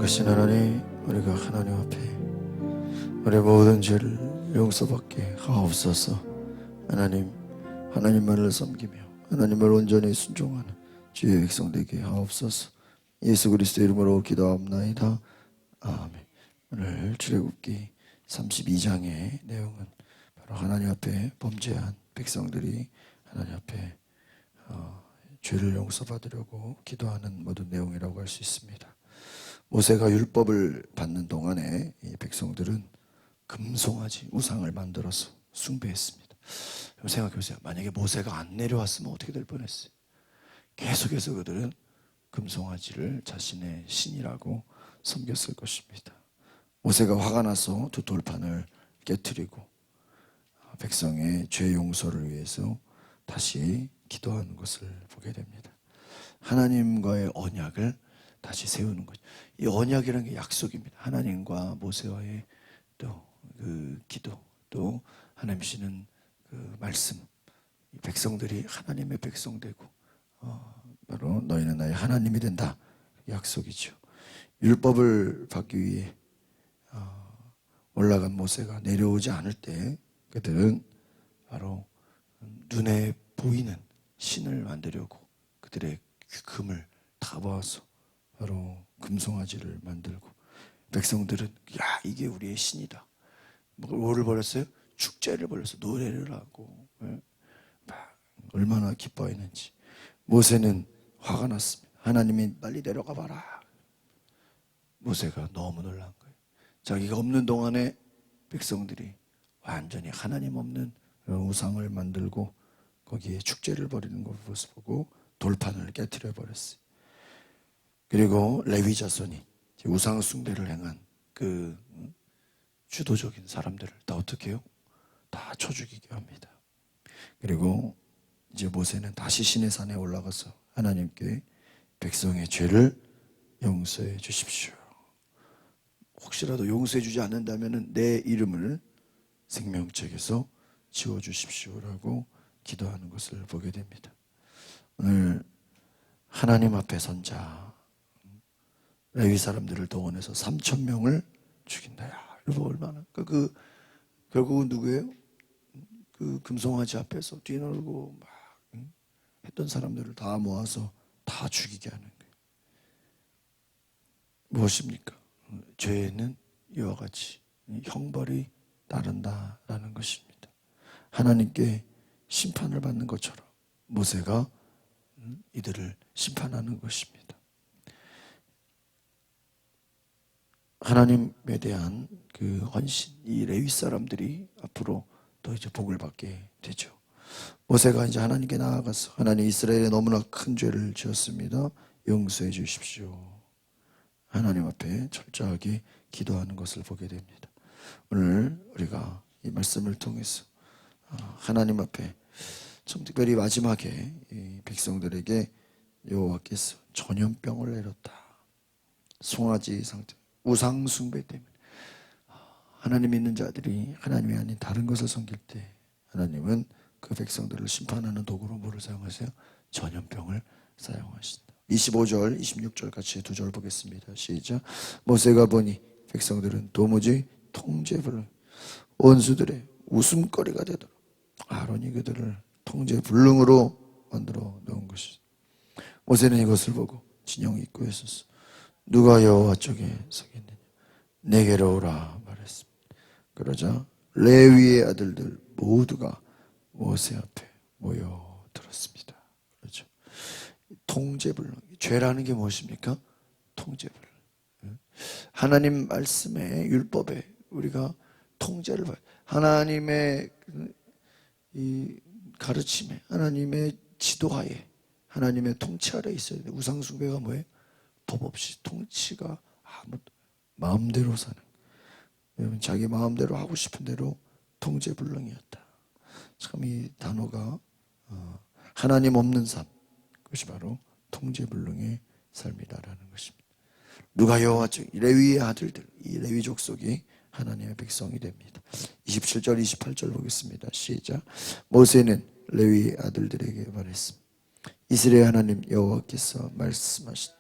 거룩하신 하나님, 우리가 하나님 앞에 우리 모든 죄를 용서받게 하옵소서. 하나님, 하나님만을 섬기며 하나님을 온전히 순종하는 주의 백성 되게 하옵소서. 예수 그리스도 이름으로 기도하옵나이다. 아멘. 오늘 출애굽기 32장의 내용은 바로 하나님 앞에 범죄한 백성들이 하나님 앞에 죄를 용서받으려고 기도하는 모든 내용이라고 할 수 있습니다. 모세가 율법을 받는 동안에 이 백성들은 금송아지 우상을 만들어서 숭배했습니다. 생각해보세요. 만약에 모세가 안 내려왔으면 어떻게 될 뻔했어요? 계속해서 그들은 금송아지를 자신의 신이라고 섬겼을 것입니다. 모세가 화가 나서 두 돌판을 깨트리고 백성의 죄 용서를 위해서 다시 기도하는 것을 보게 됩니다. 하나님과의 언약을 다시 세우는 거죠. 이 언약이라는 게 약속입니다. 하나님과 모세와의 또 그 기도, 또 하나님 주시는 그 말씀, 백성들이 하나님의 백성 되고 바로 너희는 나의 하나님이 된다, 약속이죠. 율법을 받기 위해 올라간 모세가 내려오지 않을 때 그들은 바로 눈에 보이는 신을 만들려고 그들의 금을 다 모아서 바로 금송아지를 만들고, 백성들은 야, 이게 우리의 신이다. 뭐를 벌였어요? 축제를 벌여서 노래를 하고 얼마나 기뻐했는지. 모세는 화가 났습니다. 하나님이 빨리 내려가 봐라. 모세가 너무 놀란 거예요. 자기가 없는 동안에 백성들이 완전히 하나님 없는 우상을 만들고 거기에 축제를 벌이는 것을 보고 돌판을 깨트려 버렸어요. 그리고 레위 자손이 우상 숭배를 행한 그 주도적인 사람들을 다 어떻게 해요? 다 쳐 죽이게 합니다. 그리고 이제 모세는 다시 시내산에 올라가서 하나님께 백성의 죄를 용서해 주십시오. 혹시라도 용서해 주지 않는다면 내 이름을 생명책에서 지워주십시오라고 기도하는 것을 보게 됩니다. 오늘 하나님 앞에 선 자 레위 사람들을 동원해서 3,000명을 죽인다. 야, 여러분 얼마나 결국은 누구예요? 그 금송아지 앞에서 뛰놀고 막 했던 사람들을 다 모아서 다 죽이게 하는 거예요. 무엇입니까? 죄는 이와 같이 형벌이 따른다라는 것입니다. 하나님께 심판을 받는 것처럼 모세가 이들을 심판하는 것입니다. 하나님에 대한 그 헌신, 이 레위 사람들이 앞으로 더 이제 복을 받게 되죠. 모세가 이제 하나님께 나아가서 하나님, 이스라엘에 너무나 큰 죄를 지었습니다. 용서해 주십시오. 하나님 앞에 철저하게 기도하는 것을 보게 됩니다. 오늘 우리가 이 말씀을 통해서 하나님 앞에 좀 특별히 마지막에 이 백성들에게 여호와께서 전염병을 내렸다. 송아지 상태, 우상 숭배 때문에 하나님 믿는 자들이 하나님이 아닌 다른 것을 섬길 때 하나님은 그 백성들을 심판하는 도구로 뭐를 사용하세요? 전염병을 사용하신다. 25절, 26절 같이 두 절 보겠습니다. 시작. 모세가 보니 백성들은 도무지 통제불능, 원수들의 웃음거리가 되도록 아론이 그들을 통제불능으로 만들어 놓은 것이다. 모세는 이것을 보고 진영 입구에 섰어. 누가 여호와 쪽에 서겠느냐? 내게로 오라 말했습니다. 그러자 레위의 아들들 모두가 모세 앞에 모여들었습니다. 그렇죠? 통제불능. 죄라는 게 무엇입니까? 통제불능. 하나님 말씀에, 율법에 우리가 통제를 받, 하나님의 이 가르침에, 하나님의 지도하에, 하나님의 통치 아래 있어야 돼. 우상 숭배가 뭐예요? 법 없이 통치가 아무 마음대로 사는, 여러분 자기 마음대로 하고 싶은 대로 통제불능이었다. 참 이 단어가 하나님 없는 삶, 그것이 바로 통제불능의 삶이다라는 것입니다. 누가 여호와 쪽, 레위의 아들들, 이 레위 족속이 하나님의 백성이 됩니다. 27절 28절 보겠습니다. 시작. 모세는 레위의 아들들에게 말했습니다. 이스라엘 하나님 여호와께서 말씀하신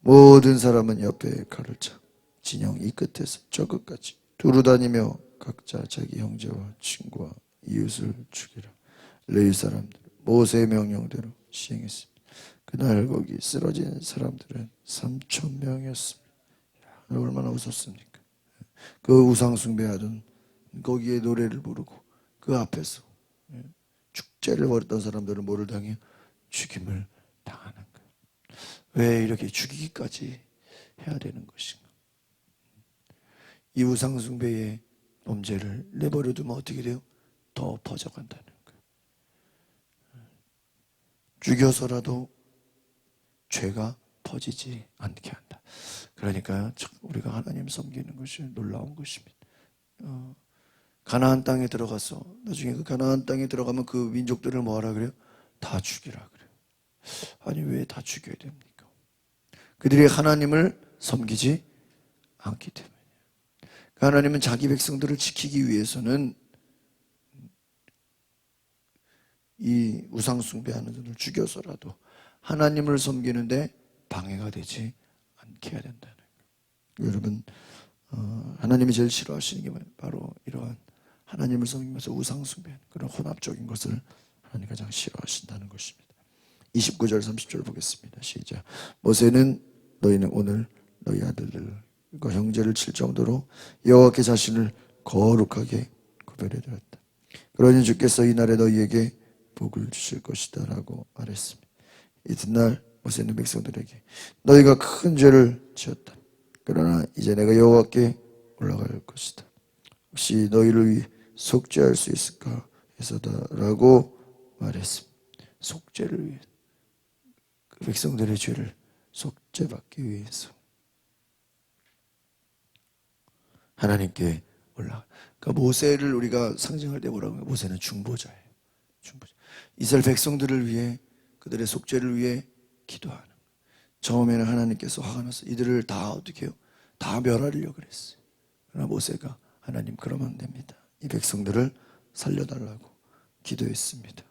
모든 사람은 옆에 칼을 차 진영 이 끝에서 저 끝까지 두루 다니며 각자 자기 형제와 친구와 이웃을 죽이라. 레위 사람들 모세의 명령대로 시행했습니다. 그날 거기 쓰러진 사람들은 3천 명이었습니다. 얼마나 웃었습니까? 그 우상 숭배하던 거기에 노래를 부르고 그 앞에서 축제를 벌였던 사람들은 뭐를 당해요? 죽임을 당하는 거예요. 왜 이렇게 죽이기까지 해야 되는 것인가? 이 우상 숭배의 범죄를 내버려 두면 어떻게 돼요? 더 퍼져간다는 거예요. 죽여서라도 죄가 퍼지지 않게 한다. 그러니까 참 우리가 하나님 섬기는 것이 놀라운 것입니다. 가나안 땅에 들어가서 나중에 그 가나안 땅에 들어가면 그 민족들을 뭐하라 그래요? 다 죽이라 그래요. 아니 왜 다 죽여야 됩니까? 그들이 하나님을 섬기지 않기 때문에. 하나님은 자기 백성들을 지키기 위해서는 이 우상 숭배하는 자들을 죽여서라도 하나님을 섬기는데 방해가 되지 않게 해야 된다는 거예요. 여러분 하나님이 제일 싫어하시는 게 바로 이러한 하나님을 섬기면서 우상 숭배하는 그런 혼합적인 것을 하나님 가장 싫어하신다는 것입니다. 29절 30절 보겠습니다. 시작. 모세는 너희는 오늘 너희 아들들과 형제를 칠 정도로 여호와께 자신을 거룩하게 구별해 드렸다. 그러니 주께서 이날에 너희에게 복을 주실 것이다 라고 말했습니다. 이튿날 모세는 백성들에게 너희가 큰 죄를 지었다. 그러나 이제 내가 여호와께 올라갈 것이다. 혹시 너희를 위해 속죄할 수 있을까 해서다 라고 말했습니다. 속죄를 위해 그 백성들의 죄를 속죄받기 위해서 하나님께 올라가. 그러니까 모세를 우리가 상징할 때 뭐라고 해요? 모세는 중보자예요. 중보자. 이스라엘 백성들을 위해 그들의 속죄를 위해 기도하는. 처음에는 하나님께서 화가 나서 이들을 다 어떻게 해요? 다 멸하려고 그랬어요. 그러나 모세가 하나님 그러면 안 됩니다. 이 백성들을 살려달라고 기도했습니다.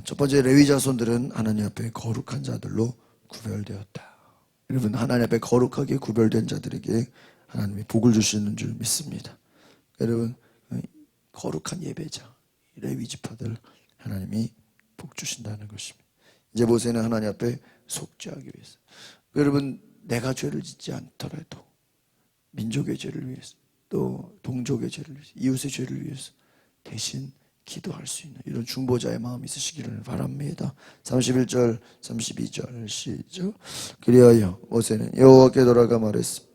첫 번째 레위 자손들은 하나님 앞에 거룩한 자들로 구별되었다. 여러분 하나님 앞에 거룩하게 구별된 자들에게 하나님이 복을 주시는 줄 믿습니다. 여러분 거룩한 예배자 레위 지파들 하나님이 복 주신다는 것입니다. 이제 모세는 하나님 앞에 속죄하기 위해서 여러분 내가 죄를 짓지 않더라도 민족의 죄를 위해서 또 동족의 죄를 위해서 이웃의 죄를 위해서 대신 기도할 수 있는 이런 중보자의 마음이 있으시기를 바랍니다. 31절 32절 시작. 그리하여 모세는 여호와께 돌아가 말했습니다.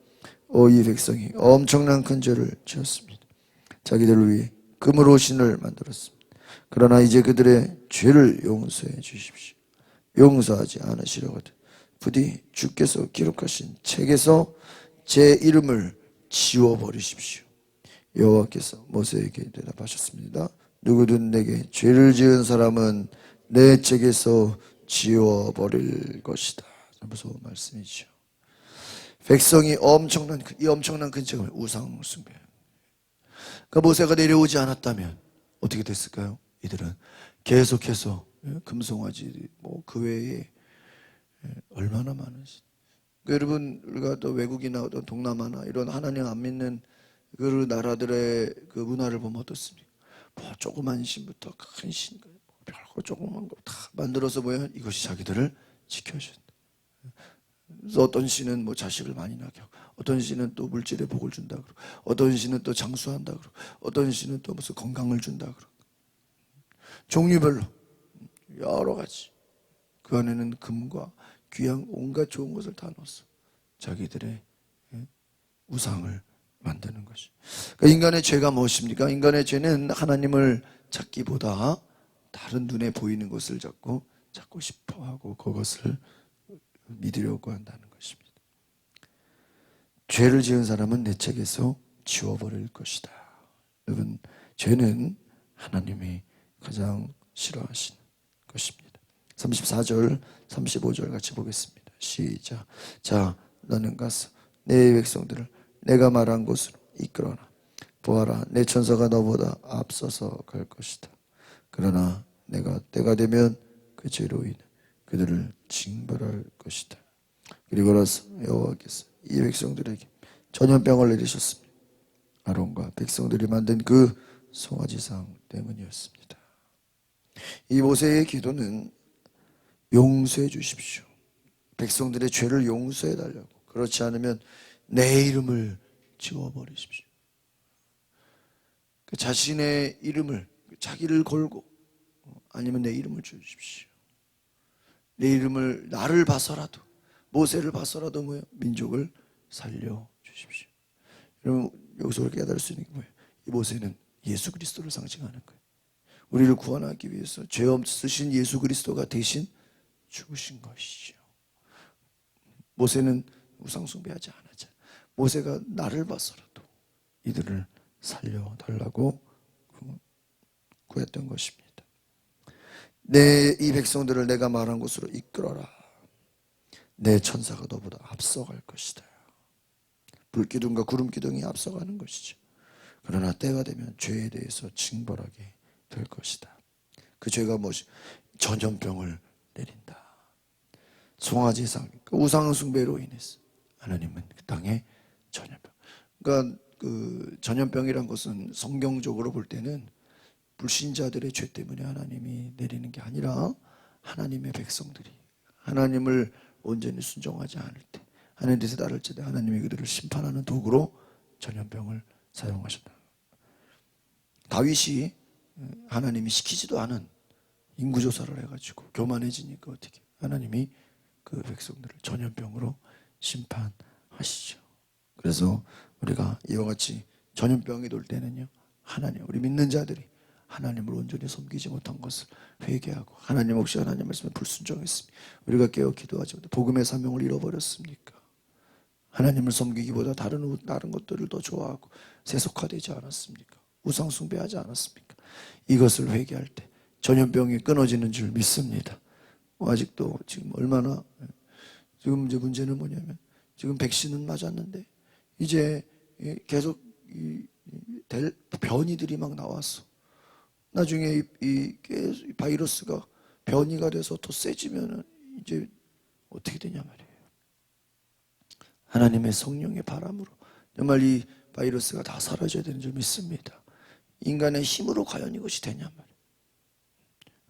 이 백성이 엄청난 큰 죄를 지었습니다. 자기들을 위해 금으로 신을 만들었습니다. 그러나 이제 그들의 죄를 용서해 주십시오. 용서하지 않으시려거든 부디 주께서 기록하신 책에서 제 이름을 지워버리십시오. 여호와께서 모세에게 대답하셨습니다. 누구든 내게 죄를 지은 사람은 내 책에서 지워버릴 것이다. 무서운 말씀이죠. 백성이 엄청난 큰 책을 우상 숭배. 그러니까 모세가 내려오지 않았다면 어떻게 됐을까요? 이들은 계속해서 금송아지 그 외에 얼마나 많으신. 여러분 우리가 또 외국이나 어떤 동남아나 이런 하나님 안 믿는 그 나라들의 그 문화를 보면 어떻습니까? 조그만 신부터 큰 신, 별거 조그만 거 다 만들어서 뭐야? 이것이 자기들을 지켜준다. 그래서 어떤 신은 자식을 많이 낳게 하고, 어떤 신은 또 물질의 복을 준다 그러고, 어떤 신은 또 장수한다 그러고, 어떤 신은 또 무슨 건강을 준다 그러고, 종류별로 여러 가지. 그 안에는 금과 귀한 온갖 좋은 것을 다 넣었어. 자기들의 우상을 만드는 것이. 그러니까 인간의 죄가 무엇입니까? 인간의 죄는 하나님을 찾기보다 다른 눈에 보이는 것을 찾고 싶어하고 그것을 믿으려고 한다는 것입니다. 죄를 지은 사람은 내 책에서 지워버릴 것이다. 여러분 죄는 하나님이 가장 싫어하시는 것입니다. 34절 35절 같이 보겠습니다. 시작. 자 너는 가서 내 백성들을 내가 말한 곳으로 이끌어라. 보아라 내 천사가 너보다 앞서서 갈 것이다. 그러나 내가 때가 되면 그 죄로 인해 그들을 징벌할 것이다. 그리고 나서 여호와께서 이 백성들에게 전염병을 내리셨습니다. 아론과 백성들이 만든 그 송아지상 때문이었습니다. 이 모세의 기도는 용서해 주십시오. 백성들의 죄를 용서해 달라고. 그렇지 않으면 내 이름을 지워버리십시오. 자신의 이름을, 자기를 걸고, 아니면 내 이름을 주십시오. 내 이름을, 나를 봐서라도, 모세를 봐서라도 뭐예요? 민족을 살려주십시오. 여러분, 여기서 우리가 깨달을 수 있는 게 뭐예요? 이 모세는 예수 그리스도를 상징하는 거예요. 우리를 구원하기 위해서 죄 없으신 예수 그리스도가 대신 죽으신 것이죠. 모세는 우상 숭배하지 않았잖아요. 모세가 나를 봐서라도 이들을 살려달라고 구했던 것입니다. 이 백성들을 내가 말한 곳으로 이끌어라. 내 천사가 너보다 앞서갈 것이다. 불기둥과 구름기둥이 앞서가는 것이죠. 그러나 때가 되면 죄에 대해서 징벌하게 될 것이다. 그 죄가 무엇이? 전염병을 내린다. 송아지상, 우상 숭배로 인해서 하나님은 그 땅에 전염병. 그러니까 그 전염병이란 것은 성경적으로 볼 때는 불신자들의 죄 때문에 하나님이 내리는 게 아니라 하나님의 백성들이 하나님을 온전히 순종하지 않을 때, 하나님께서 따를 때 하나님이 그들을 심판하는 도구로 전염병을 사용하셨다. 다윗이 하나님이 시키지도 않은 인구조사를 해가지고 교만해지니까 어떻게 하나님이 그 백성들을 전염병으로 심판하시죠. 그래서 우리가 이와 같이 전염병이 돌 때는요, 하나님, 우리 믿는 자들이 하나님을 온전히 섬기지 못한 것을 회개하고, 하나님 혹시 하나님 말씀에 불순종했습니까? 우리가 깨어 기도하지 못해 복음의 사명을 잃어버렸습니까? 하나님을 섬기기보다 다른 것들을 더 좋아하고 세속화되지 않았습니까? 우상 숭배하지 않았습니까? 이것을 회개할 때 전염병이 끊어지는 줄 믿습니다. 아직도 지금 얼마나, 지금 이제 문제는 뭐냐면, 지금 백신은 맞았는데 이제 계속 될 변이들이 막 나왔어. 나중에 이 바이러스가 변이가 돼서 더 세지면은 이제 어떻게 되냐 말이에요. 하나님의 성령의 바람으로 정말 이 바이러스가 다 사라져야 되는 줄 믿습니다. 인간의 힘으로 과연 이것이 되냐 말이에요.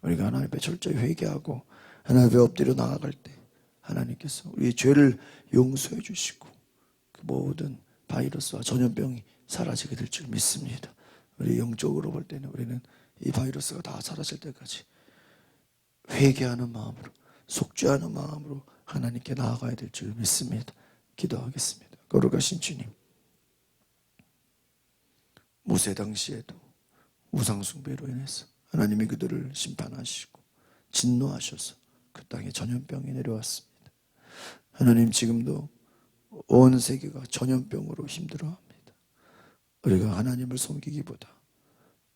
우리가 하나님 앞에 철저히 회개하고 하나님 앞에 엎드려 나아갈 때 하나님께서 우리의 죄를 용서해 주시고 그 모든 바이러스와 전염병이 사라지게 될 줄 믿습니다. 우리 영적으로 볼 때는 우리는 이 바이러스가 다 사라질 때까지 회개하는 마음으로, 속죄하는 마음으로 하나님께 나아가야 될 줄 믿습니다. 기도하겠습니다. 거룩하신 주님, 모세 당시에도 우상 숭배로 인해서 하나님이 그들을 심판하시고 진노하셔서 그 땅에 전염병이 내려왔습니다. 하나님, 지금도 온 세계가 전염병으로 힘들어합니다. 우리가 하나님을 섬기기보다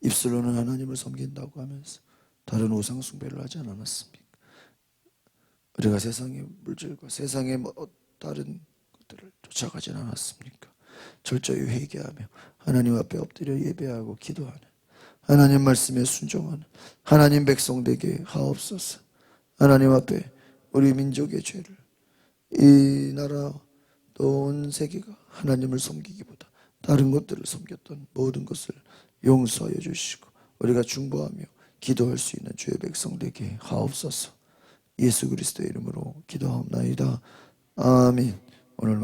입술로는 하나님을 섬긴다고 하면서 다른 우상 숭배를 하지 않았습니까? 우리가 세상의 물질과 세상의 다른 것들을 쫓아가지 않았습니까? 철저히 회개하며 하나님 앞에 엎드려 예배하고 기도하는, 하나님 말씀에 순종하는 하나님 백성 되게 하옵소서. 하나님 앞에 우리 민족의 죄를, 이 나라 또 온 세계가 하나님을 섬기기보다 다른 것들을 섬겼던 모든 것을 용서하여 주시고 우리가 중보하며 기도할 수 있는 주의 백성 되게 하옵소서. 예수 그리스도의 이름으로 기도하옵나이다. 아멘. 오늘